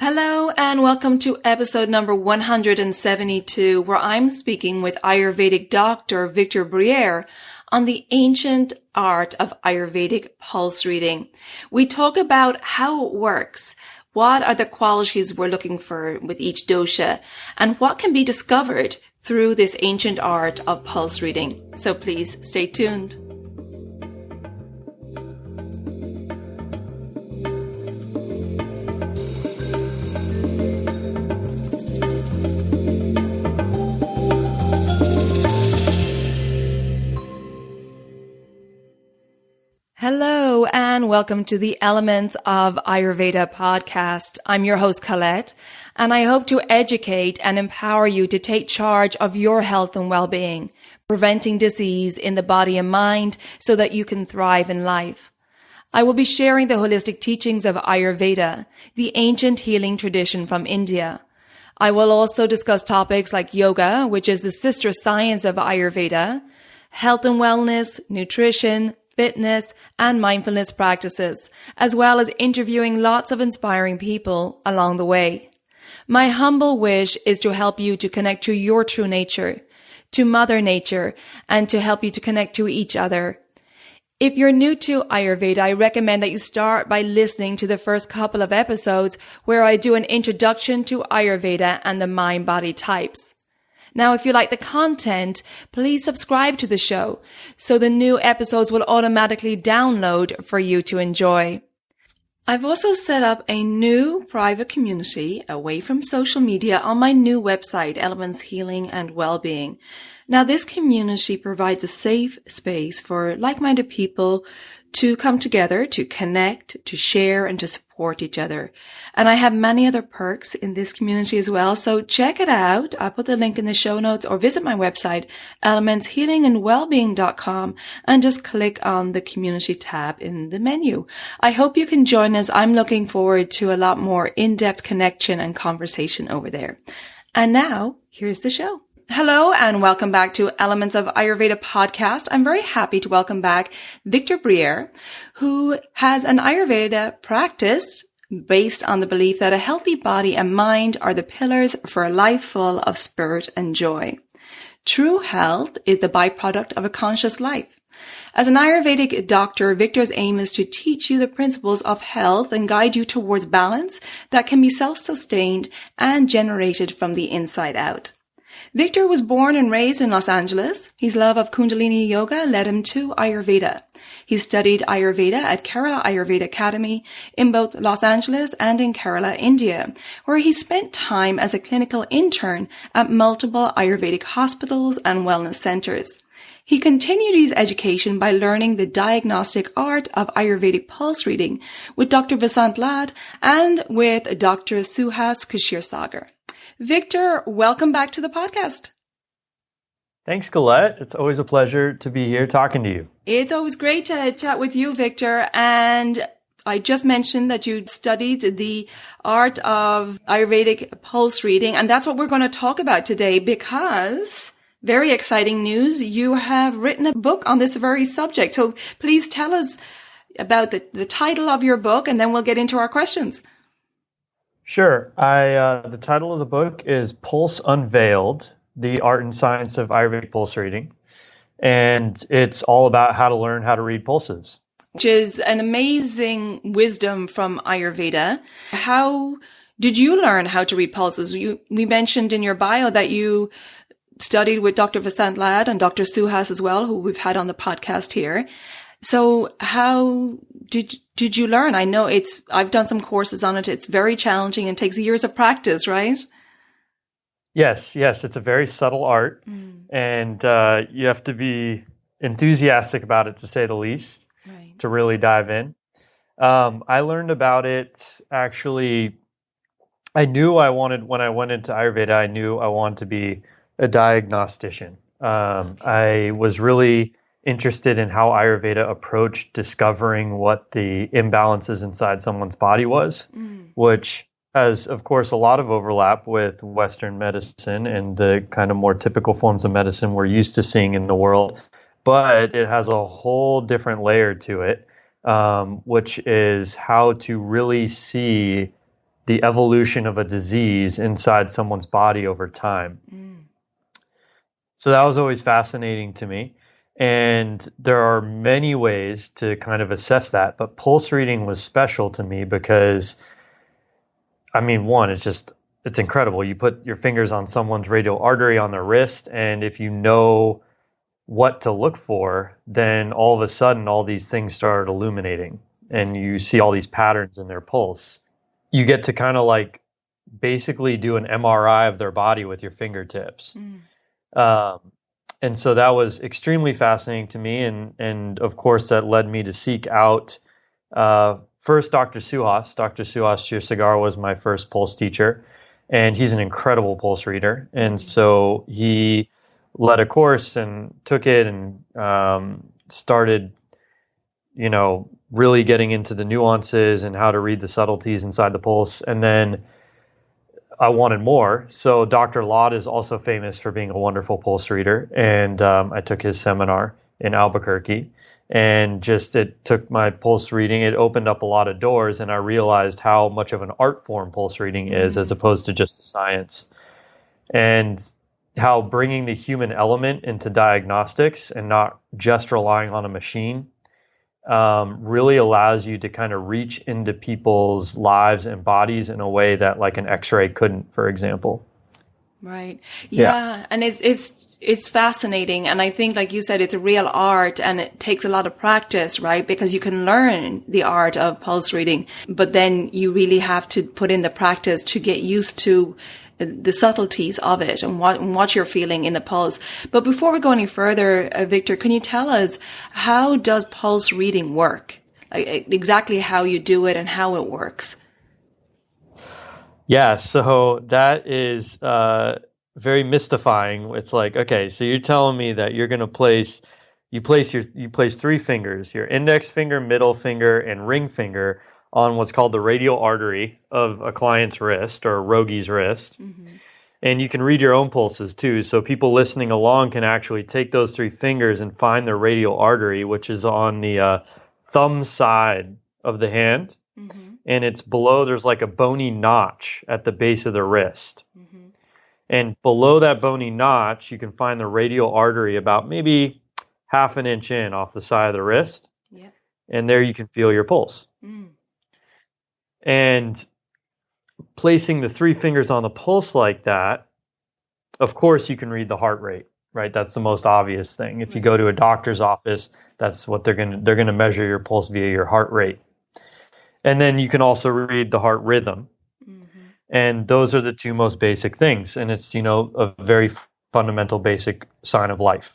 Hello and welcome to episode number 172, where I'm speaking with Ayurvedic Doctor Victor Briere on the ancient art of Ayurvedic pulse reading. We talk about how it works, what are the qualities we're looking for with each dosha, and what can be discovered through this ancient art of pulse reading. So please stay tuned. Hello and welcome to the Elements of Ayurveda podcast. I'm your host Colette, and I hope to educate and empower you to take charge of your health and well-being, preventing disease in the body and mind so that you can thrive in life. I will be sharing the holistic teachings of Ayurveda, the ancient healing tradition from India. I will also discuss topics like yoga, which is the sister science of Ayurveda, health and wellness, nutrition, fitness, and mindfulness practices, as well as interviewing lots of inspiring people along the way. My humble wish is to help you to connect to your true nature, to Mother Nature, and to help you to connect to each other. If you're new to Ayurveda, I recommend that you start by listening to the first couple of episodes where I do an introduction to Ayurveda and the mind-body types. Now, if you like the content, please subscribe to the show so the new episodes will automatically download for you to enjoy. I've also set up a new private community away from social media on my new website, Elements Healing and Wellbeing. Now, this community provides a safe space for like-minded people to come together, to connect, to share, and to support each other. And I have many other perks in this community as well, so check it out. I'll put the link in the show notes or visit my website, elementshealingandwellbeing.com, and just click on the community tab in the menu. I hope you can join us. I'm looking forward to a lot more in-depth connection and conversation over there. And now, here's the show. Hello and welcome back to Elements of Ayurveda podcast. I'm very happy to welcome back Victor Briere, who has an Ayurveda practice based on the belief that a healthy body and mind are the pillars for a life full of spirit and joy. True health is the byproduct of a conscious life. As an Ayurvedic doctor, Victor's aim is to teach you the principles of health and guide you towards balance that can be self-sustained and generated from the inside out. Victor was born and raised in Los Angeles. His love of Kundalini Yoga led him to Ayurveda. He studied Ayurveda at Kerala Ayurveda Academy in both Los Angeles and in Kerala, India, where he spent time as a clinical intern at multiple Ayurvedic hospitals and wellness centers. He continued his education by learning the diagnostic art of Ayurvedic pulse reading with Dr. Vasant Lad and with Dr. Suhas Kshirssagar. Victor, welcome back to the podcast. Thanks, Colette. It's always a pleasure to be here talking to you. It's always great to chat with you, Victor. And I just mentioned that you studied the art of Ayurvedic pulse reading. And that's what we're going to talk about today because, very exciting news, you have written a book on this very subject. So please tell us about the title of your book, and then we'll get into our questions. Sure. The title of the book is Pulse Unveiled, the Art and Science of Ayurvedic Pulse Reading. And it's all about how to learn how to read pulses. Which is an amazing wisdom from Ayurveda. How did you learn how to read pulses? We mentioned in your bio that you studied with Dr. Vasant Lad and Dr. Suhas as well, who we've had on the podcast here. So how did you learn? I know I've done some courses on it. It's very challenging and takes years of practice, right? Yes. It's a very subtle art, and you have to be enthusiastic about it, to say the least, right, to really dive in. I learned about it, actually, I knew when I went into Ayurveda, I knew I wanted to be a diagnostician. I was really interested in how Ayurveda approached discovering what the imbalances inside someone's body was, which has, of course, a lot of overlap with Western medicine and the kind of more typical forms of medicine we're used to seeing in the world. But it has a whole different layer to it, which is how to really see the evolution of a disease inside someone's body over time. So that was always fascinating to me. And there are many ways to kind of assess that, but pulse reading was special to me because, I mean, one, it's incredible. You put your fingers on someone's radial artery on their wrist, and if you know what to look for, then all of a sudden all these things start illuminating and you see all these patterns in their pulse. You get to kind of like basically do an MRI of their body with your fingertips. And so that was extremely fascinating to me. And of course, that led me to seek out first Dr. Suhas. Dr. Suhas Shirsagar was my first pulse teacher, and he's an incredible pulse reader. And so he led a course and took it and started, really getting into the nuances and how to read the subtleties inside the pulse. And then I wanted more. So Dr. Lott is also famous for being a wonderful pulse reader. And I took his seminar in Albuquerque, and it took my pulse reading. It opened up a lot of doors, and I realized how much of an art form pulse reading is as opposed to just a science, and how bringing the human element into diagnostics and not just relying on a machine really allows you to kind of reach into people's lives and bodies in a way that like an X-ray couldn't, for example. Right. Yeah. And it's fascinating. And I think, like you said, it's a real art, and it takes a lot of practice, right? Because you can learn the art of pulse reading, but then you really have to put in the practice to get used to the subtleties of it and what you're feeling in the pulse. But before we go any further, Victor, can you tell us, how does pulse reading work? Like, exactly how you do it and how it works? Yeah, so that is very mystifying. It's like, okay, so you're telling me that you're going to place three fingers, your index finger, middle finger, and ring finger, on what's called the radial artery of a client's wrist or a rogi's wrist. And you can read your own pulses too. So people listening along can actually take those three fingers and find the radial artery, which is on the thumb side of the hand. And it's below, there's like a bony notch at the base of the wrist. And below that bony notch, you can find the radial artery about maybe half an inch in off the side of the wrist. And there you can feel your pulse. And placing the three fingers on the pulse like that, of course, you can read the heart rate, right? That's the most obvious thing. If you go to a doctor's office, that's what they're going to measure your pulse via your heart rate. And then you can also read the heart rhythm. And those are the two most basic things. And it's, a very fundamental basic sign of life.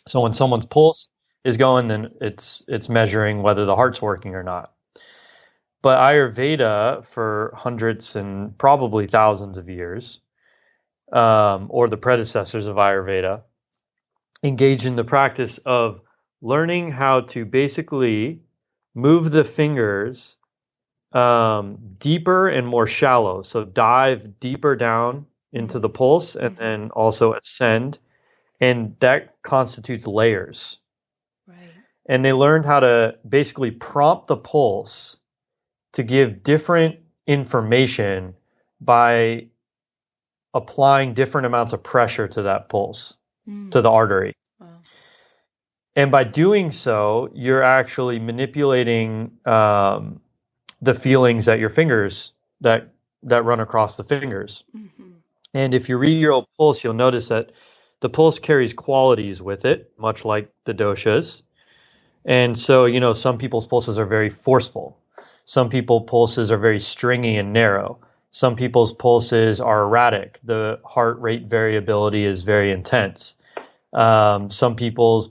So when someone's pulse is going, then it's measuring whether the heart's working or not. But Ayurveda, for hundreds and probably thousands of years, or the predecessors of Ayurveda, engage in the practice of learning how to basically move the fingers deeper and more shallow. So dive deeper down into the pulse and then also ascend. And that constitutes layers. And they learned how to basically prompt the pulse to give different information by applying different amounts of pressure to that pulse, to the artery. And by doing so, you're actually manipulating the feelings that your fingers, that run across the fingers. And if you read your own pulse, you'll notice that the pulse carries qualities with it, much like the doshas. And so, some people's pulses are very forceful. Some people's pulses are very stringy and narrow. Some people's pulses are erratic. The heart rate variability is very intense. Some people's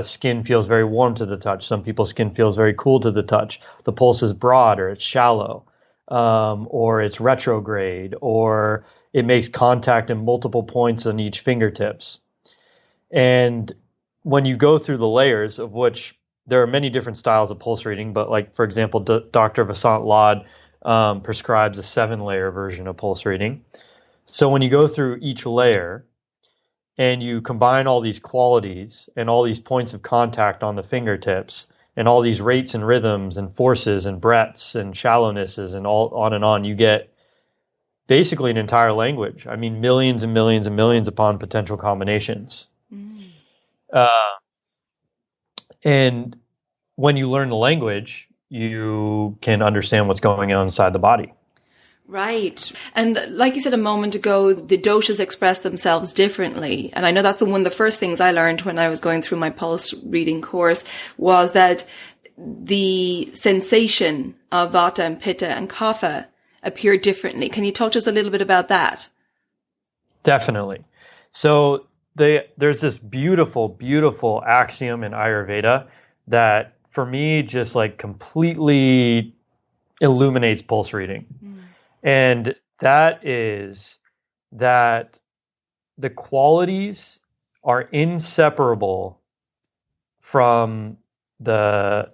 skin feels very warm to the touch. Some people's skin feels very cool to the touch. The pulse is broad or it's shallow, or it's retrograde, or it makes contact in multiple points on each fingertips. And when you go through the layers, of which there are many different styles of pulse reading, but like, for example, Dr. Vasant Lad prescribes a 7-layer version of pulse reading. So when you go through each layer and you combine all these qualities and all these points of contact on the fingertips and all these rates and rhythms and forces and breadths and shallownesses and all on and on. You get basically an entire language. I mean, millions and millions and millions upon potential combinations. And when you learn the language, you can understand what's going on inside the body. Right. And like you said a moment ago, the doshas express themselves differently. And I know that's one of the first things I learned when I was going through my pulse reading course, was that the sensation of vata and pitta and kapha appear differently. Can you talk to us a little bit about that? Definitely. So there's this beautiful, beautiful axiom in Ayurveda that for me just like completely illuminates pulse reading. And that is that the qualities are inseparable from the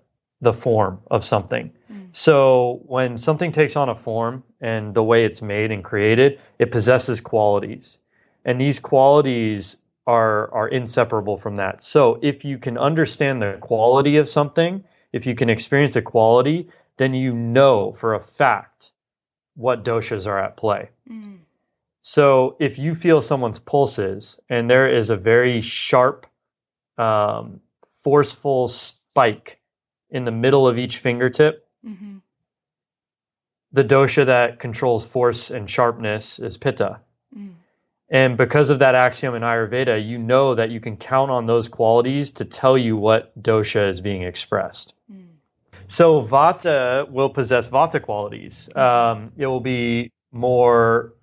form of something. So when something takes on a form and the way it's made and created, it possesses qualities. And these qualities are inseparable from that. So if you can understand the quality of something, if you can experience the quality, then you know for a fact what doshas are at play. So if you feel someone's pulses and there is a very sharp, forceful spike in the middle of each fingertip, the dosha that controls force and sharpness is pitta. And because of that axiom in Ayurveda, you know that you can count on those qualities to tell you what dosha is being expressed. So vata will possess vata qualities. It will be more,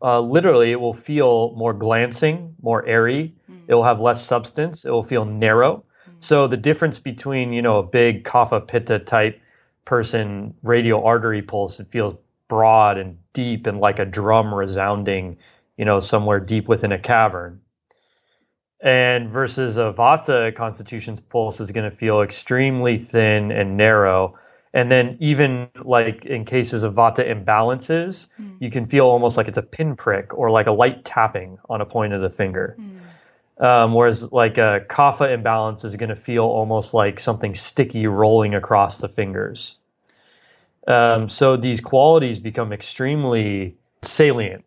literally, it will feel more glancing, more airy. It will have less substance. It will feel narrow. So the difference between, a big kapha pitta type person, radial artery pulse, it feels broad and deep and like a drum resounding, somewhere deep within a cavern. And versus a vata constitution's pulse is going to feel extremely thin and narrow. And then even like in cases of vata imbalances, you can feel almost like it's a pinprick or like a light tapping on a point of the finger. Whereas like a kapha imbalance is going to feel almost like something sticky rolling across the fingers. So these qualities become extremely salient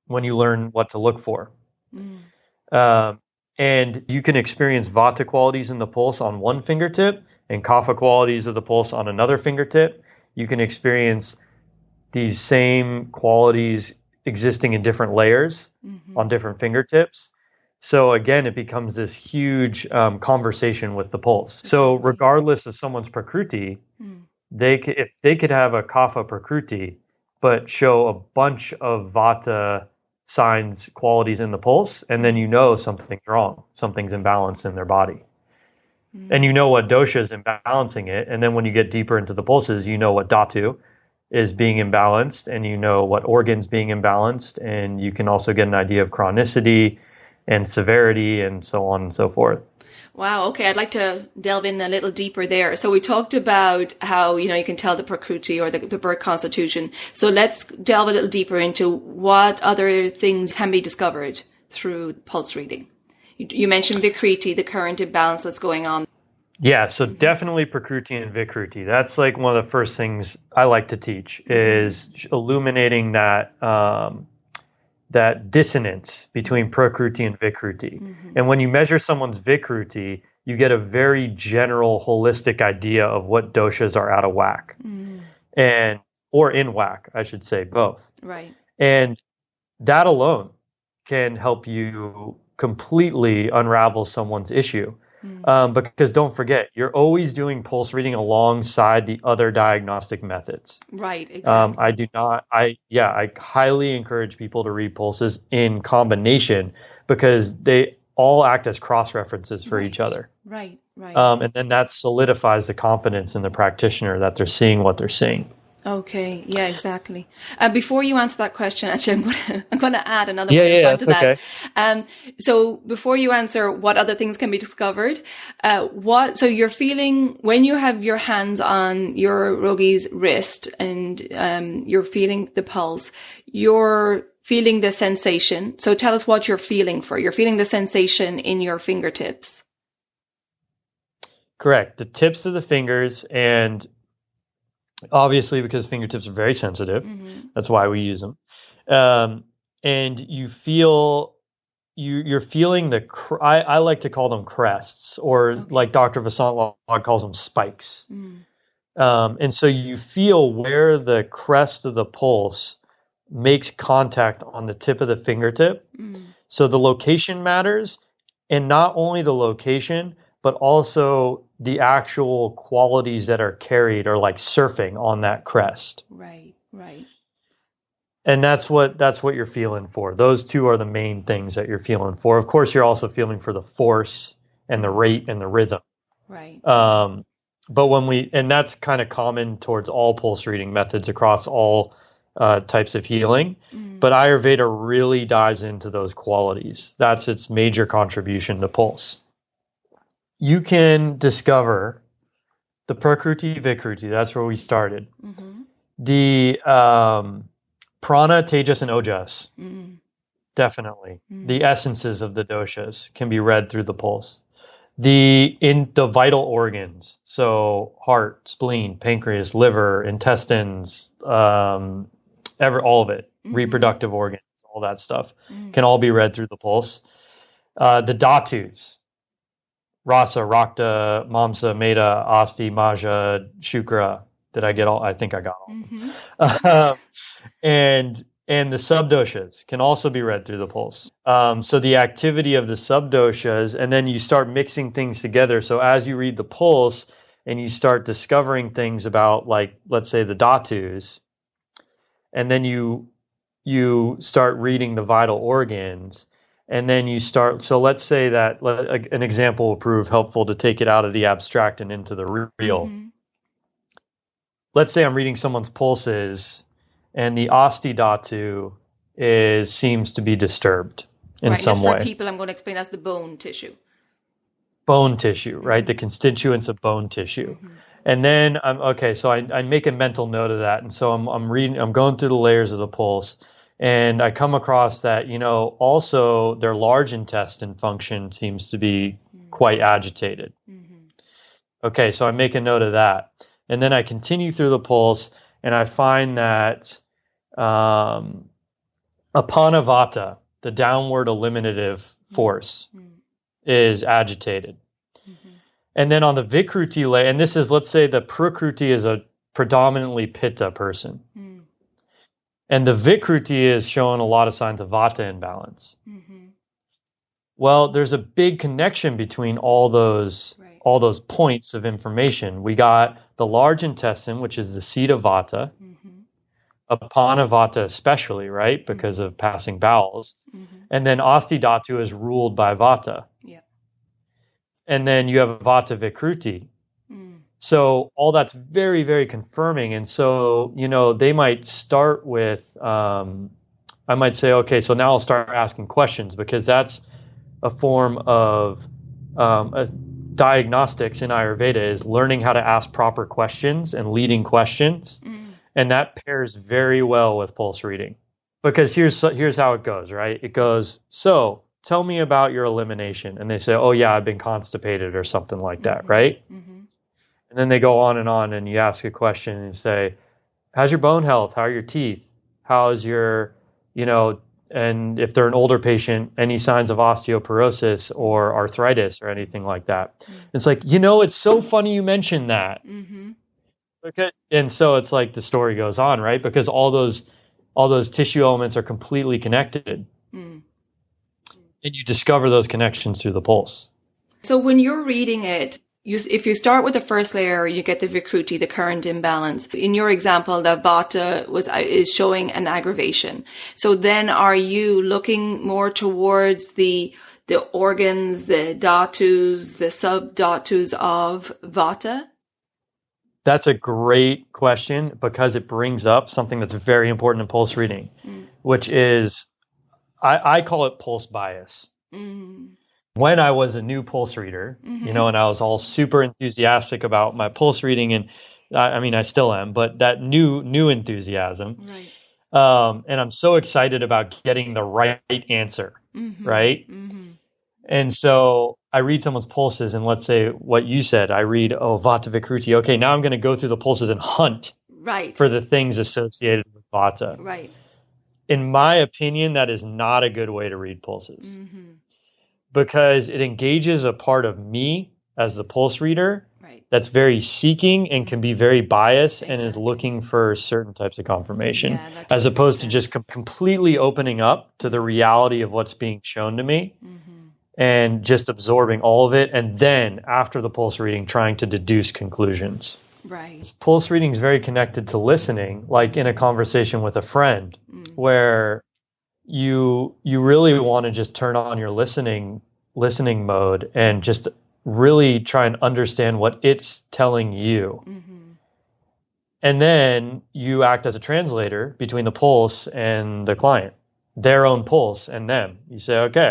when you learn what to look for. And you can experience vata qualities in the pulse on one fingertip and kapha qualities of the pulse on another fingertip. You can experience these same qualities existing in different layers on different fingertips. So again, it becomes this huge conversation with the pulse. So regardless of someone's prakruti, if they could have a kapha prakruti, but show a bunch of vata signs, qualities in the pulse, and then something's wrong, something's imbalanced in their body. And what dosha is imbalancing it, and then when you get deeper into the pulses, what dhatu is being imbalanced, and what organs being imbalanced, and you can also get an idea of chronicity and severity and so on and so forth. Wow. Okay. I'd like to delve in a little deeper there. So we talked about how, you can tell the prakruti or the birth constitution. So let's delve a little deeper into what other things can be discovered through pulse reading. You mentioned Vikriti, the current imbalance that's going on. Yeah. So definitely prakruti and Vikruti. That's like one of the first things I like to teach is illuminating that, that dissonance between prakruti and vikruti. And when you measure someone's vikruti, you get a very general, holistic idea of what doshas are out of whack. Or in whack, I should say, both. Right. And that alone can help you completely unravel someone's issue. Because don't forget, you're always doing pulse reading alongside the other diagnostic methods. Right, exactly. I highly encourage people to read pulses in combination because they all act as cross-references for each other. Right. And then that solidifies the confidence in the practitioner that they're seeing what they're seeing. Okay. Yeah, exactly. Before you answer that question, actually, I'm going to add another one in front of that. Okay. So before you answer what other things can be discovered, so you're feeling when you have your hands on your rogi's wrist and, you're feeling the pulse, you're feeling the sensation. So tell us what you're feeling for. You're feeling the sensation in your fingertips. Correct. The tips of the fingers, and obviously because fingertips are very sensitive, that's why we use them. And you feel you're feeling I like to call them crests, or like Dr. Vasant Lal calls them spikes. And so you feel where the crest of the pulse makes contact on the tip of the fingertip. So the location matters, and not only the location, but also the actual qualities that are carried, or like surfing on that crest. Right. And that's what you're feeling for. Those two are the main things that you're feeling for. Of course, you're also feeling for the force and the rate and the rhythm. Right. But and that's kind of common towards all pulse reading methods across all types of healing. But Ayurveda really dives into those qualities. That's its major contribution to pulse. You can discover the Prakruti Vikruti. That's where we started. The Prana, Tejas, and Ojas. Definitely. The essences of the doshas can be read through the pulse. The vital organs, so heart, spleen, pancreas, liver, intestines, all of it, reproductive organs, all that stuff can all be read through the pulse. The dhatus, Rasa, Rakta, Mamsa, Meda, Asti, Maja, Shukra. Did I get all? I think I got all. And the subdoshas can also be read through the pulse. So the activity of the subdoshas, and then you start mixing things together. So as you read the pulse and you start discovering things about, like, let's say the dhatus, and then you start reading the vital organs, and then you start, so let's say that an example will prove helpful to take it out of the abstract and into the real. Let's say I'm reading someone's pulses, and the Asti Dhatu seems to be disturbed in some way. For people, I'm going to explain as the bone tissue. Bone tissue, right? The constituents of bone tissue. And then so I make a mental note of that. And so I'm going through the layers of the pulse, and I come across that, also their large intestine function seems to be quite agitated. Okay, so I make a note of that. And then I continue through the pulse, and I find that Apanavata, the downward eliminative force, is agitated. And then on the Vikruti layer, and this is, let's say the Prakruti is a predominantly Pitta person. And the Vikruti is showing a lot of signs of Vata imbalance. Well, there's a big connection between all those points of information. We got the large intestine, which is the seat of Vata, Apanavata especially, right, because of passing bowels. And then Asti Dhatu is ruled by Vata. And then you have Vata Vikruti. So all that's very, very confirming. And so, they might start with, I might say, okay, so now I'll start asking questions, because that's a form of diagnostics in Ayurveda, is learning how to ask proper questions and leading questions. And that pairs very well with pulse reading, because here's how it goes, right? It goes, so tell me about your elimination. And they say, oh yeah, I've been constipated or something like that, right? And then they go on, and you ask a question and you say, how's your bone health? How are your teeth? How's your, and if they're an older patient, any signs of osteoporosis or arthritis or anything like that. It's like, it's so funny you mentioned that. Okay. And so it's like the story goes on, right? Because all those tissue elements are completely connected. And you discover those connections through the pulse. So when you're reading it, if you start with the first layer, you get the Vikruti, the current imbalance. In your example, the Vata is showing an aggravation. So then are you looking more towards the organs, the dhatus, the sub-dhatus of Vata? That's a great question, because it brings up something that's very important in pulse reading, which is, I call it pulse bias. When I was a new pulse reader, and I was all super enthusiastic about my pulse reading, and I still am, but that new enthusiasm, and I'm so excited about getting the right answer, right? And so I read someone's pulses, and let's say what you said, I read, oh, Vata Vikruti. Okay, now I'm going to go through the pulses and hunt for the things associated with Vata. Right. In my opinion, that is not a good way to read pulses because it engages a part of me as the pulse reader that's very seeking and can be very biased and is looking for certain types of confirmation, as opposed to just completely opening up to the reality of what's being shown to me and just absorbing all of it. And then after the pulse reading, trying to deduce conclusions. Right. Pulse reading is very connected to listening, like in a conversation with a friend, where you really want to just turn on your listening mode and just really try and understand what it's telling you. And then you act as a translator between the pulse and the client, their own pulse and them. You say, okay,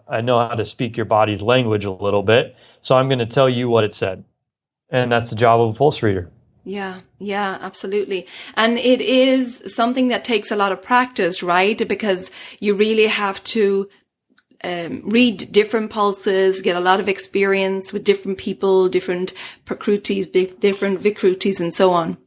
I know how to speak your body's language a little bit, so I'm going to tell you what it said. And that's the job of a pulse reader. Yeah, absolutely. And it is something that takes a lot of practice, right? Because you really have to read different pulses, get a lot of experience with different people, different prakrutis, different vikrutis, and so on.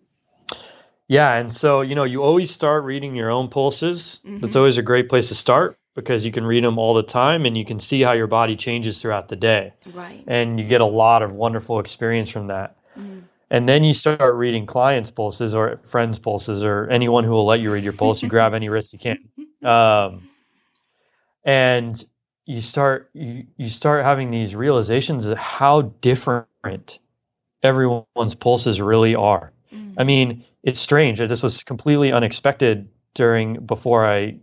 Yeah, and so, you always start reading your own pulses. That's always a great place to start because you can read them all the time and you can see how your body changes throughout the day. Right. And you get a lot of wonderful experience from that. And then you start reading clients' pulses or friends' pulses or anyone who will let you read your pulse. You grab any wrist you can. And you start having these realizations of how different everyone's pulses really are. I mean, it's strange. This was completely unexpected before I,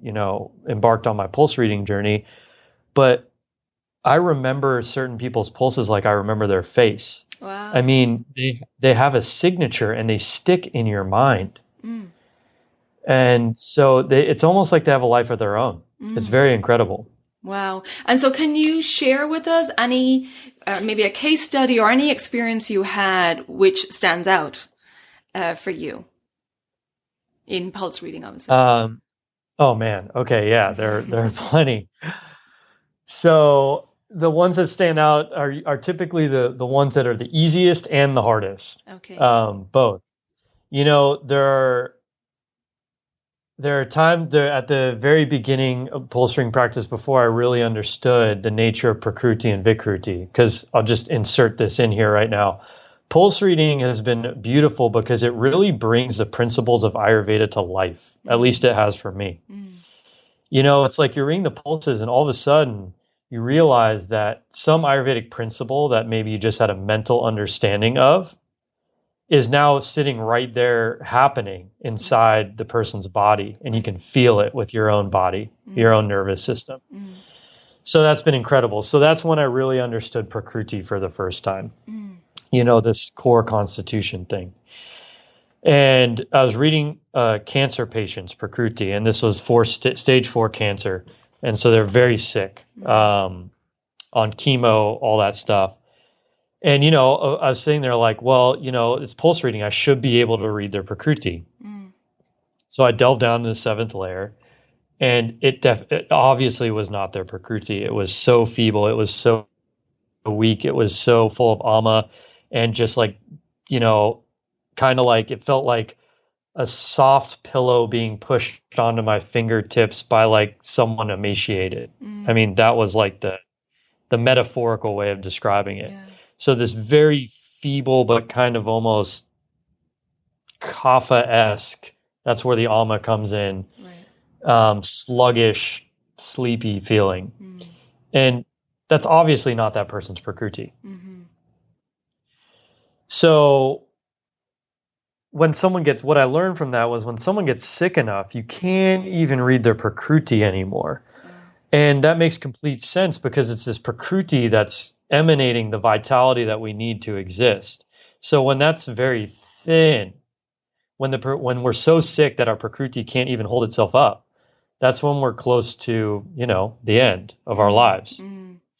embarked on my pulse reading journey. But I remember certain people's pulses like I remember their face. Wow. I mean, they have a signature and they stick in your mind. And so it's almost like they have a life of their own. It's very incredible. Wow. And so can you share with us any, maybe a case study or any experience you had which stands out for you in pulse reading, obviously? Oh man. Okay. Yeah, there are plenty. So the ones that stand out are typically the ones that are the easiest and the hardest. Okay. Both. There are times at the very beginning of pulse reading practice before I really understood the nature of Prakruti and Vikruti, because I'll just insert this in here right now. Pulse reading has been beautiful because it really brings the principles of Ayurveda to life. At least it has for me. It's like you're reading the pulses and all of a sudden you realize that some Ayurvedic principle that maybe you just had a mental understanding of is now sitting right there happening inside the person's body, and you can feel it with your own body, your own nervous system. So that's been incredible. So that's when I really understood Prakruti for the first time, this core constitution thing. And I was reading cancer patients, Prakruti, and this was stage 4 cancer. And so they're very sick on chemo, all that stuff. And, I was sitting there like, well, it's pulse reading. I should be able to read their Prakruti. So I delved down to the 7th layer, and it obviously was not their Prakruti. It was so feeble. It was so weak. It was so full of ama, and just like, kind of like, it felt like a soft pillow being pushed onto my fingertips by like someone emaciated. I mean, that was like the metaphorical way of describing it. Yeah. So this very feeble, but kind of almost kapha-esque, that's where the ama comes in, right. Sluggish, sleepy feeling. And that's obviously not that person's Prakruti. So what I learned from that was when someone gets sick enough, you can't even read their Prakruti anymore. And that makes complete sense because it's this Prakruti that's emanating the vitality that we need to exist. So when that's very thin, when we're so sick that our Prakruti can't even hold itself up, that's when we're close to, the end of our lives.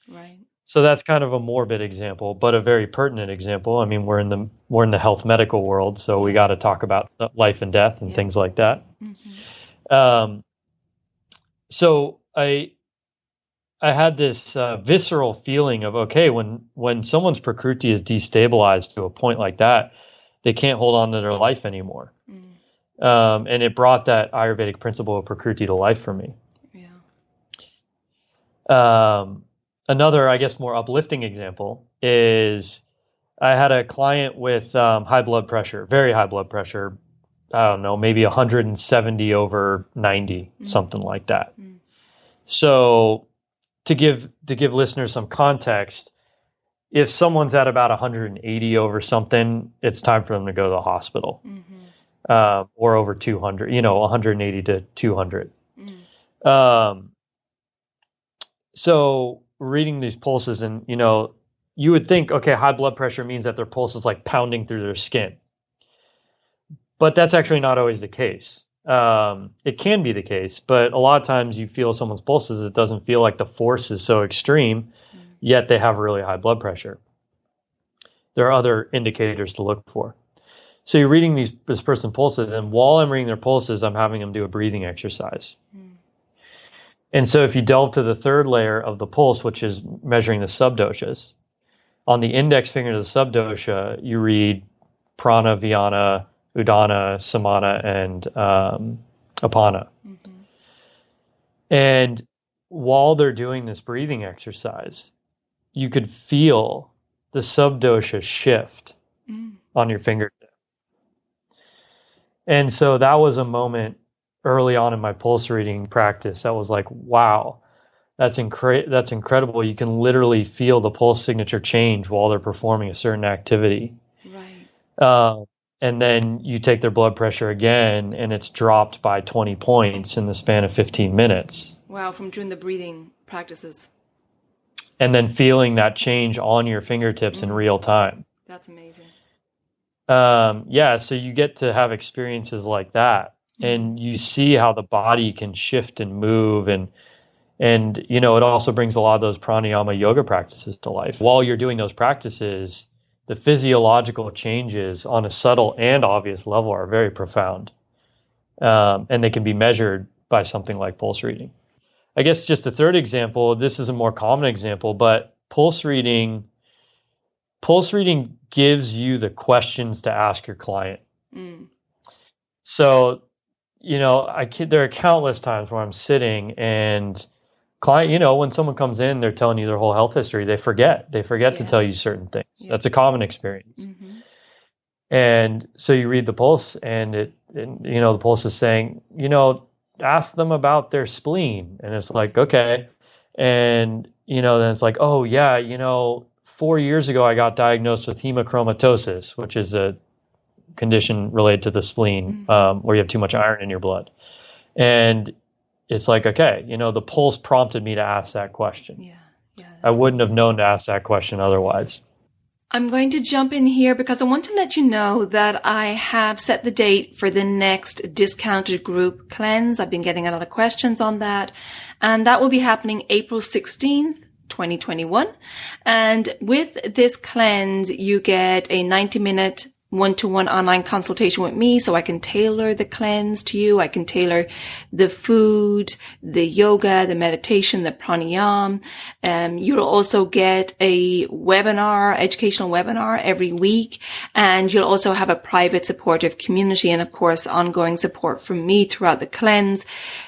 Right. So that's kind of a morbid example, but a very pertinent example. I mean, we're in the health medical world, so we got to talk about life and death and things like that. So I had this visceral feeling of, okay, when someone's Prakriti is destabilized to a point like that, they can't hold on to their life anymore. And it brought that Ayurvedic principle of Prakriti to life for me. Another, I guess, more uplifting example is I had a client with high blood pressure, very high blood pressure. I don't know, maybe 170 over 90, something like that. So to give listeners some context, if someone's at about 180 over something, it's time for them to go to the hospital, or over 200, 180 to 200. So reading these pulses, and, you would think, okay, high blood pressure means that their pulse is like pounding through their skin. But that's actually not always the case. It can be the case, but a lot of times you feel someone's pulses, it doesn't feel like the force is so extreme, yet they have really high blood pressure. There are other indicators to look for. So you're reading this person's pulses, and while I'm reading their pulses, I'm having them do a breathing exercise. And so if you delve to the third layer of the pulse, which is measuring the subdoshas, on the index finger of the subdosha, you read prana, vyana, udana, samana, and apana. And while they're doing this breathing exercise, you could feel the subdosha shift on your fingertip. And so that was a moment early on in my pulse reading practice that was like, wow, that's incredible. You can literally feel the pulse signature change while they're performing a certain activity. Right. And then you take their blood pressure again, and it's dropped by 20 points in the span of 15 minutes. Wow, from doing the breathing practices. And then feeling that change on your fingertips in real time. That's amazing. So you get to have experiences like that, and you see how the body can shift and move, and it also brings a lot of those pranayama yoga practices to life. While you're doing those practices, the physiological changes on a subtle and obvious level are very profound, and they can be measured by something like pulse reading. I guess just a third example, this is a more common example, but pulse reading gives you the questions to ask your client. So, there are countless times where I'm sitting and client, when someone comes in, they're telling you their whole health history. They forget to tell you certain things. That's a common experience. And so you read the pulse, and the pulse is saying, ask them about their spleen. And it's like, okay. And, then it's like, oh yeah, 4 years ago, I got diagnosed with hemochromatosis, which is a condition related to the spleen, where you have too much iron in your blood. And it's like, okay, the pulse prompted me to ask that question. I wouldn't have known to ask that question otherwise. I'm going to jump in here because I want to let you know that I have set the date for the next discounted group cleanse. I've been getting a lot of questions on that. And that will be happening April 16th. 2021. And with this cleanse, you get a 90-minute one-to-one online consultation with me, so I can tailor the cleanse to you. I can tailor the food, the yoga, the meditation, the pranayama. You'll also get a webinar, educational webinar every week, and you'll also have a private supportive community and, of course, ongoing support from me throughout the cleanse.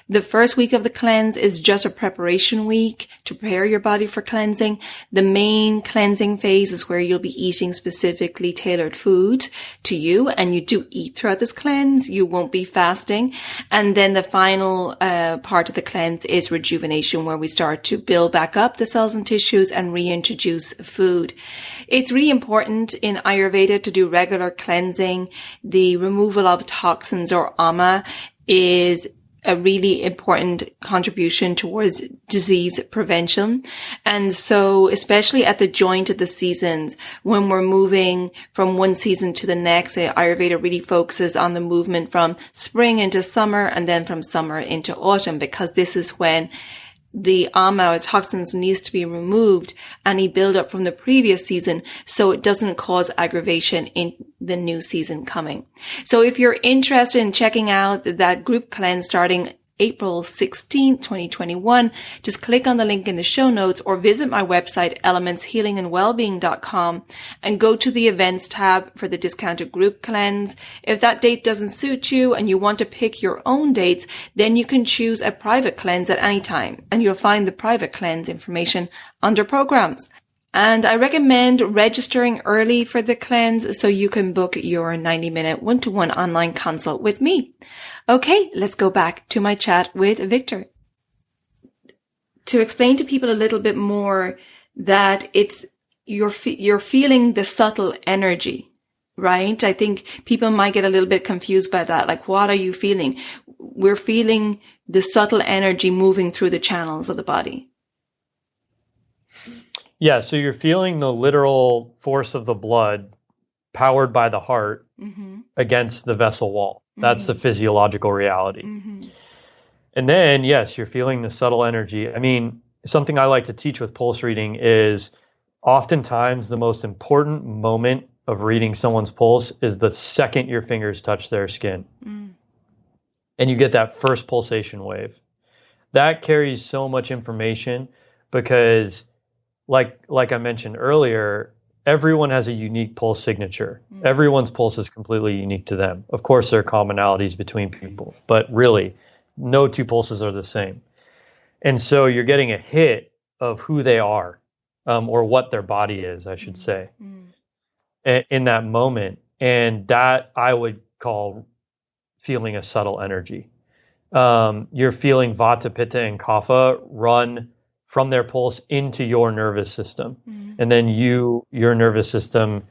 The first week of the cleanse is just a preparation week to prepare your body for cleansing. The main cleansing phase is where you'll be eating specifically tailored food to you, and you do eat throughout this cleanse. You won't be fasting. And then the final part of the cleanse is rejuvenation, where we start to build back up the cells and tissues and reintroduce food. It's really important in Ayurveda to do regular cleansing. The removal of toxins or ama is a really important contribution towards disease prevention. And so, especially at the joint of the seasons, when we're moving from one season to the next, Ayurveda really focuses on the movement from spring into summer and then from summer into autumn, because this is when the ama or toxins needs to be removed, any buildup from the previous season, so it doesn't cause aggravation in the new season coming. So if you're interested in checking out that group cleanse starting April 16th, 2021. Just click on the link in the show notes or visit my website, elementshealingandwellbeing.com, and go to the events tab for the discounted group cleanse. If that date doesn't suit you and you want to pick your own dates, then you can choose a private cleanse at any time, and you'll find the private cleanse information under programs. And I recommend registering early for the cleanse so you can book your 90-minute one-to-one online consult with me. Okay, let's go back to my chat with Victor. To explain to people a little bit more that you're feeling the subtle energy, right? I think people might get a little bit confused by that. Like, what are you feeling? We're feeling the subtle energy moving through the channels of the body. Yeah, so you're feeling the literal force of the blood powered by the heart against the vessel wall. That's the physiological reality. And then, yes, you're feeling the subtle energy. I mean, something I like to teach with pulse reading is oftentimes the most important moment of reading someone's pulse is the second your fingers touch their skin. And you get that first pulsation wave. That carries so much information because like I mentioned earlier, everyone has a unique pulse signature. Everyone's pulse is completely unique to them. Of course, there are commonalities between people, but really, no two pulses are the same. And so you're getting a hit of who they are, or what their body is, I should say, in that moment. And that I would call feeling a subtle energy. You're feeling Vata, Pitta, and Kapha run from their pulse into your nervous system. And then your nervous system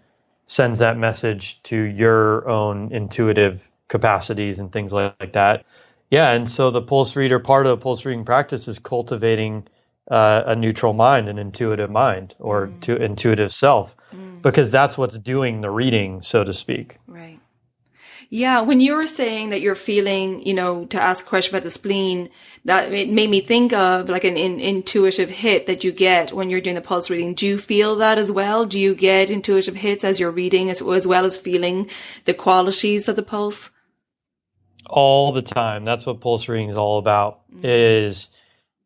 sends that message to your own intuitive capacities and things like that. Yeah, and so the pulse reader, part of the pulse reading practice is cultivating a neutral mind, an intuitive mind, or intuitive self, because that's what's doing the reading, so to speak. Right. Yeah, when you were saying that you're feeling, to ask a question about the spleen, that it made me think of like an intuitive hit that you get when you're doing the pulse reading. Do you feel that as well? Do you get intuitive hits as you're reading as well as feeling the qualities of the pulse? All the time. That's what pulse reading is all about, is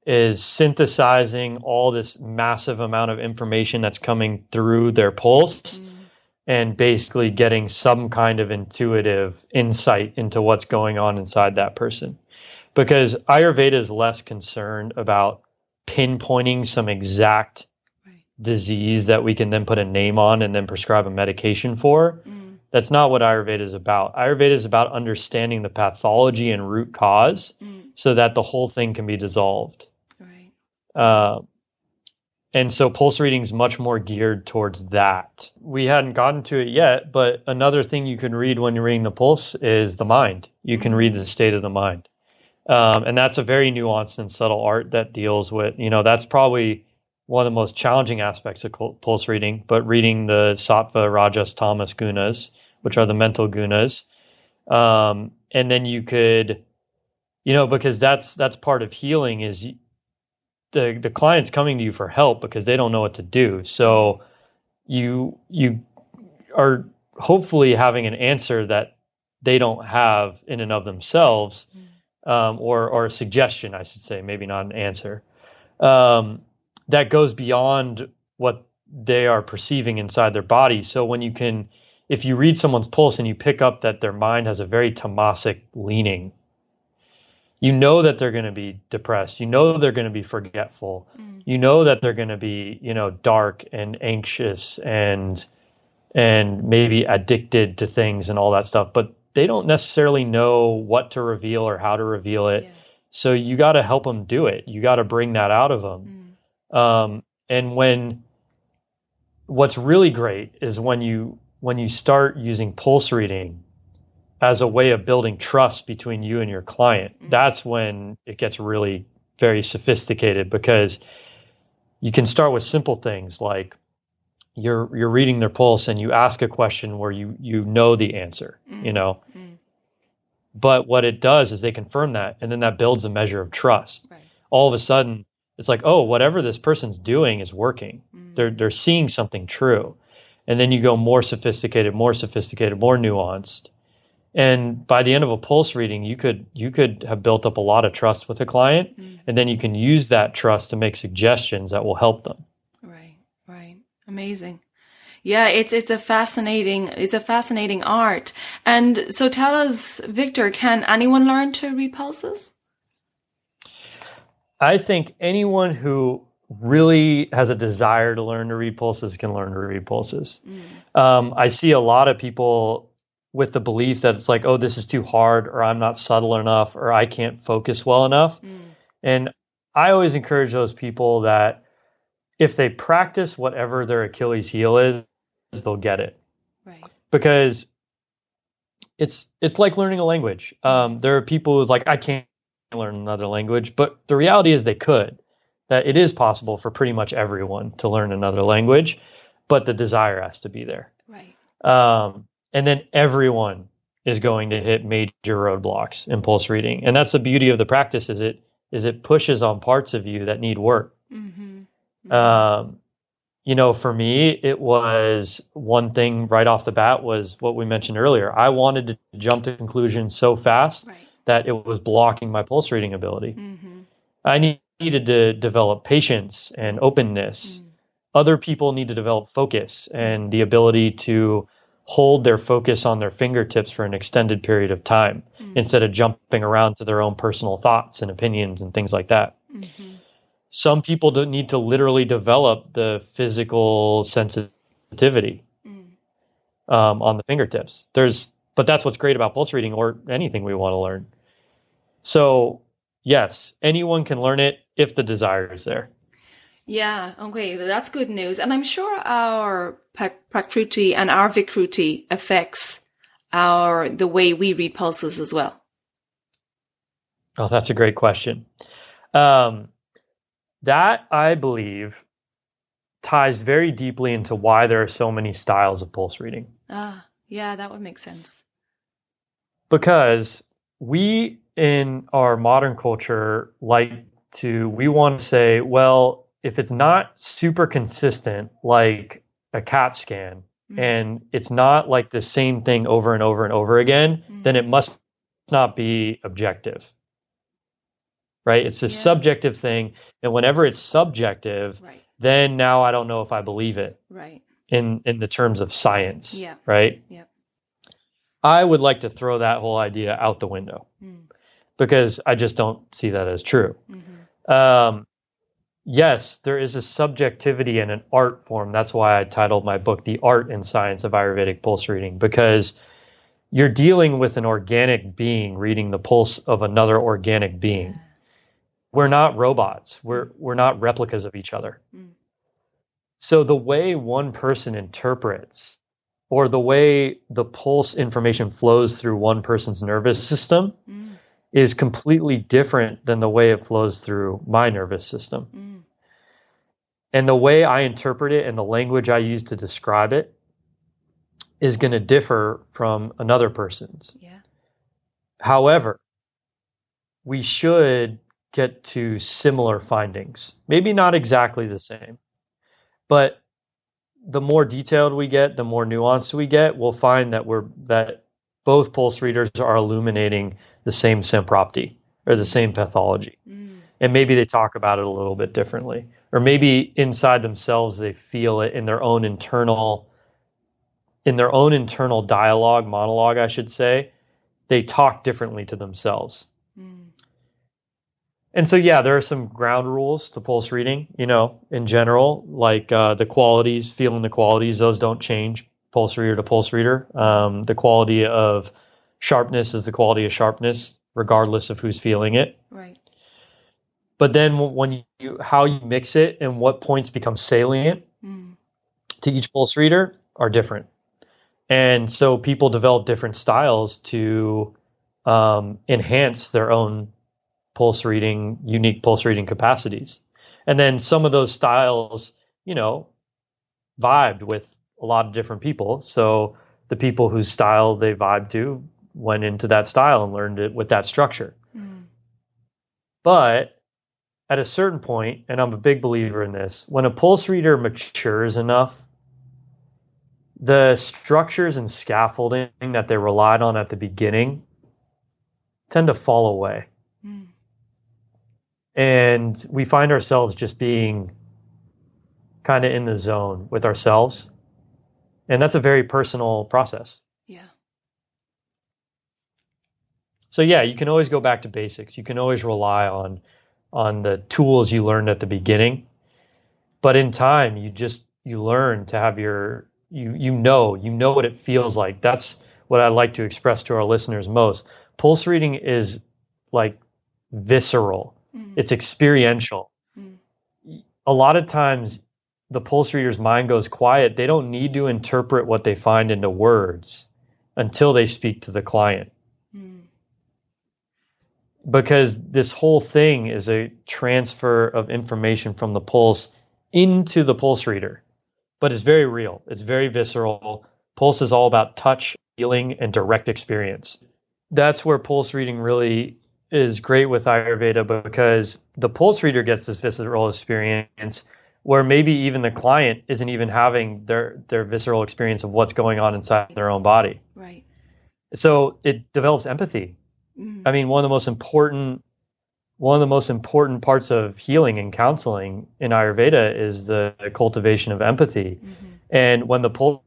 synthesizing all this massive amount of information that's coming through their pulse. And basically getting some kind of intuitive insight into what's going on inside that person. Because Ayurveda is less concerned about pinpointing some exact disease that we can then put a name on and then prescribe a medication for. That's not what Ayurveda is about. Ayurveda is about understanding the pathology and root cause so that the whole thing can be dissolved. And so pulse reading is much more geared towards that. We hadn't gotten to it yet, but another thing you can read when you're reading the pulse is the mind. You can read the state of the mind. And that's a very nuanced and subtle art that deals with, that's probably one of the most challenging aspects of pulse reading, but reading the sattva, rajas, tamas gunas, which are the mental gunas. And then you could, because that's part of healing is the client's coming to you for help because they don't know what to do. So you are hopefully having an answer that they don't have in and of themselves, or a suggestion, I should say, maybe not an answer, that goes beyond what they are perceiving inside their body. So if you read someone's pulse and you pick up that their mind has a very tamasic leaning, you know that they're going to be depressed. You know they're going to be forgetful. You know that they're going to be, dark and anxious and maybe addicted to things and all that stuff. But they don't necessarily know what to reveal or how to reveal it. Yeah. So you got to help them do it. You got to bring that out of them. And what's really great is when you start using pulse reading as a way of building trust between you and your client, that's when it gets really very sophisticated, because you can start with simple things like you're reading their pulse and you ask a question where you know the answer, but what it does is they confirm that, and then that builds a measure of trust. Right. All of a sudden it's like, oh, whatever this person's doing is working. They're seeing something true. And then you go more sophisticated, more nuanced. And by the end of a pulse reading, you could have built up a lot of trust with a client, and then you can use that trust to make suggestions that will help them. Right. Amazing. Yeah, it's a fascinating art. And so tell us, Victor, can anyone learn to read pulses? I think anyone who really has a desire to learn to read pulses can learn to read pulses. I see a lot of people with the belief that it's like, oh, this is too hard, or I'm not subtle enough, or I can't focus well enough. And I always encourage those people that if they practice whatever their Achilles heel is, they'll get it. Right. Because it's like learning a language. There are people who's like, I can't learn another language, but the reality is they could. That it is possible for pretty much everyone to learn another language, but the desire has to be there. Right. And then everyone is going to hit major roadblocks in pulse reading. And that's the beauty of the practice is it pushes on parts of you that need work. For me, it was one thing right off the bat was what we mentioned earlier. I wanted to jump to conclusions so fast that it was blocking my pulse reading ability. I needed to develop patience and openness. Other people need to develop focus and the ability to hold their focus on their fingertips for an extended period of time instead of jumping around to their own personal thoughts and opinions and things like that. Some people don't need to literally develop the physical sensitivity on the fingertips. But that's what's great about pulse reading or anything we want to learn. So yes, anyone can learn it if the desire is there. Yeah, okay, that's good news. And I'm sure our Prakruti and our Vikruti affects the way we read pulses as well. Oh, that's a great question. That, I believe, ties very deeply into why there are so many styles of pulse reading. Yeah, that would make sense. Because we, in our modern culture, we want to say, well, if it's not super consistent, like a CAT scan, and it's not like the same thing over and over and over again, then it must not be objective. Right? It's a subjective thing. And whenever it's subjective, then now I don't know if I believe it. Right. In the terms of science. Yeah. Right? Yeah. I would like to throw that whole idea out the window because I just don't see that as true. Yes, there is a subjectivity and an art form. That's why I titled my book, The Art and Science of Ayurvedic Pulse Reading, because you're dealing with an organic being reading the pulse of another organic being. Yeah. We're not robots. We're not replicas of each other. So the way one person interprets or the way the pulse information flows through one person's nervous system is completely different than the way it flows through my nervous system. And the way I interpret it and the language I use to describe it is going to differ from another person's. Yeah. However, we should get to similar findings. Maybe not exactly the same, but the more detailed we get, the more nuanced we get, we'll find that both pulse readers are illuminating the same sympropty or the same pathology. And maybe they talk about it a little bit differently. Or maybe inside themselves they feel it in their own internal dialogue, monologue, I should say. They talk differently to themselves. And so, yeah, there are some ground rules to pulse reading, in general, like the qualities, feeling the qualities, those don't change pulse reader to pulse reader. The quality of sharpness is the quality of sharpness, regardless of who's feeling it. Right. But then how you mix it and what points become salient to each pulse reader are different. And so people develop different styles to enhance their own unique pulse reading capacities. And then some of those styles, vibed with a lot of different people. So the people whose style they vibed to went into that style and learned it with that structure. But at a certain point, and I'm a big believer in this, when a pulse reader matures enough, the structures and scaffolding that they relied on at the beginning tend to fall away. Mm. And we find ourselves just being kind of in the zone with ourselves. And that's a very personal process. Yeah. So yeah, you can always go back to basics. You can always rely on the tools you learned at the beginning. But in time, you learn to have you know what it feels like. That's what I like to express to our listeners most. Pulse reading is like visceral. It's experiential. A lot of times the pulse reader's mind goes quiet. They don't need to interpret what they find into words until they speak to the client. Because this whole thing is a transfer of information from the pulse into the pulse reader. But it's very real. It's very visceral. Pulse is all about touch, feeling, and direct experience. That's where pulse reading really is great with Ayurveda, because the pulse reader gets this visceral experience where maybe even the client isn't even having their visceral experience of what's going on inside their own body. Right. So it develops empathy. I mean, one of the most important parts of healing and counseling in Ayurveda is the cultivation of empathy. And when the pulse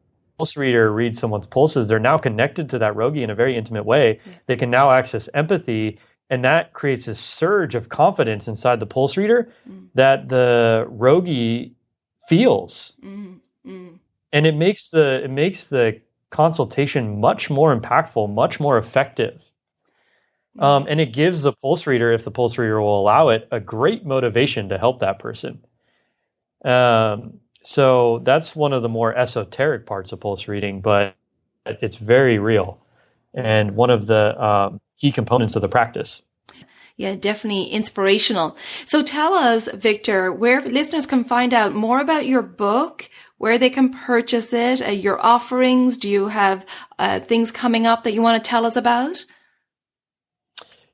reader reads someone's pulses, they're now connected to that rogi in a very intimate way. Yeah. They can now access empathy, and that creates this surge of confidence inside the pulse reader that the rogi feels. And it makes the consultation much more impactful, much more effective. And it gives the pulse reader, if the pulse reader will allow it, a great motivation to help that person. So that's one of the more esoteric parts of pulse reading, but it's very real and one of the key components of the practice. Yeah, definitely inspirational. So tell us, Victor, where listeners can find out more about your book, where they can purchase it, your offerings. Do you have things coming up that you want to tell us about?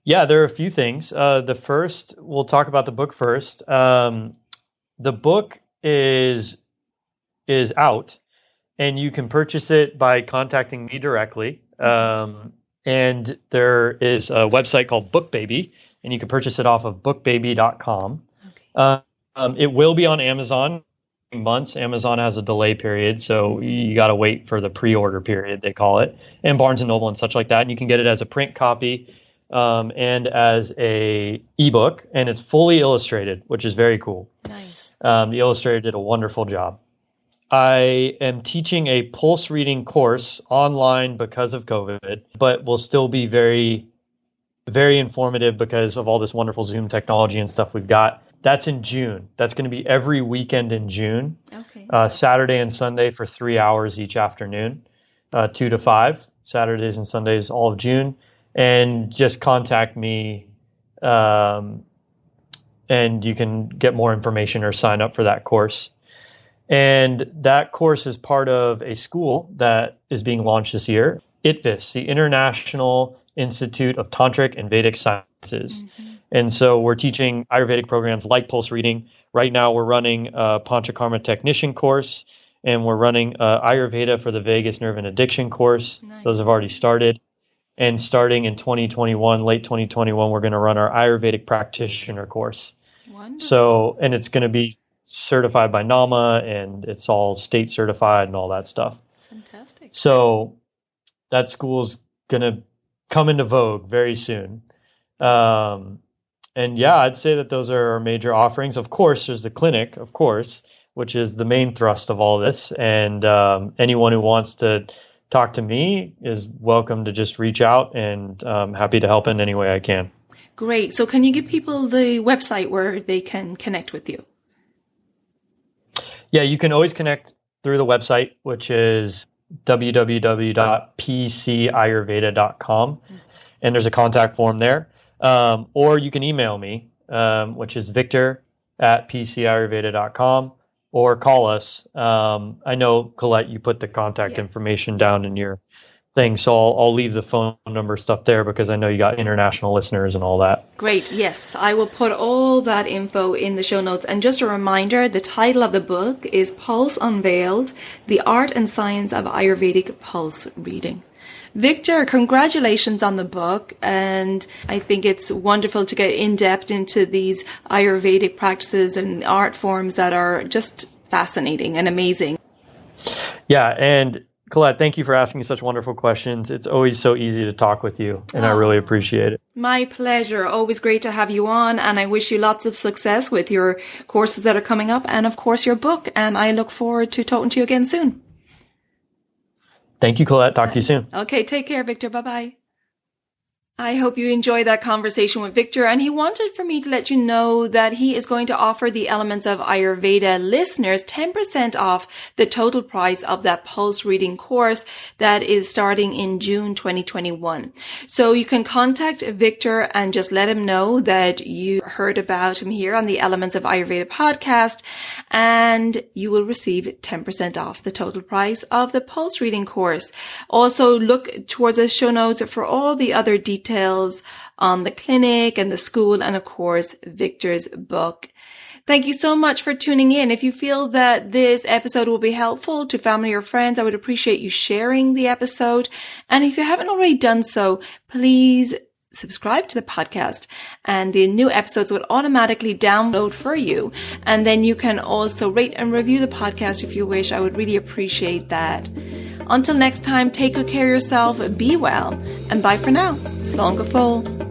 Yeah, there are a few things. The first, we'll talk about the book first. The book is out, and you can purchase it by contacting me directly. And there is a website called BookBaby, and you can purchase it off of bookbaby.com. Okay. It will be on Amazon in months. Amazon has a delay period, so you got to wait for the pre-order period, they call it, and Barnes & Noble and such like that. And you can get it as a print copy and as a ebook, and it's fully illustrated, which is very cool. Nice. The illustrator did a wonderful job. I am teaching a pulse reading course online because of COVID, but will still be very, very informative because of all this wonderful Zoom technology and stuff we've got. That's in June. That's going to be every weekend in June. Okay. Saturday and Sunday for 3 hours each afternoon, 2 to 5, Saturdays and Sundays all of June. And just contact me, and you can get more information or sign up for that course. And that course is part of a school that is being launched this year, ITVIS, the International Institute of Tantric and Vedic Sciences. And so we're teaching Ayurvedic programs like pulse reading. Right now we're running a Panchakarma technician course, and we're running Ayurveda for the vagus nerve and addiction course. Nice. Those have already started. And starting in 2021, late 2021, we're going to run our Ayurvedic practitioner course. Wonderful. So, and it's going to be certified by NAMA, and it's all state certified and all that stuff. Fantastic. So that school's going to come into vogue very soon. And yeah, I'd say that those are our major offerings. Of course, there's the clinic, of course, which is the main thrust of all this. And anyone who wants to talk to me is welcome to just reach out, and I'm happy to help in any way I can. Great. So can you give people the website where they can connect with you? Yeah, you can always connect through the website, which is www.pcayurveda.com. And there's a contact form there. Or you can email me, which is victor@pcayurveda.com. Or call us. I know, Colette, you put the contact information down in your thing. So I'll leave the phone number stuff there because I know you got international listeners and all that. Great. Yes, I will put all that info in the show notes. And just a reminder, the title of the book is Pulse Unveiled, The Art and Science of Ayurvedic Pulse Reading. Victor, congratulations on the book. And I think it's wonderful to get in depth into these Ayurvedic practices and art forms that are just fascinating and amazing. Yeah. And Colette, thank you for asking such wonderful questions. It's always so easy to talk with you, and I really appreciate it. My pleasure. Always great to have you on, and I wish you lots of success with your courses that are coming up and, of course, your book, and I look forward to talking to you again soon. Thank you, Colette. Talk to you soon. Okay, take care, Victor. Bye-bye. I hope you enjoyed that conversation with Victor, and he wanted for me to let you know that he is going to offer the Elements of Ayurveda listeners 10% off the total price of that pulse reading course that is starting in June 2021. So you can contact Victor and just let him know that you heard about him here on the Elements of Ayurveda podcast, and you will receive 10% off the total price of the pulse reading course. Also, look towards the show notes for all the other details on the clinic and the school and, of course, Victor's book. Thank you so much for tuning in. If you feel that this episode will be helpful to family or friends, I would appreciate you sharing the episode. And if you haven't already done so, please subscribe to the podcast, and the new episodes would automatically download for you. And then you can also rate and review the podcast if you wish. I would really appreciate that. Until next time, take good care of yourself, be well, and bye for now. Slán go fóill.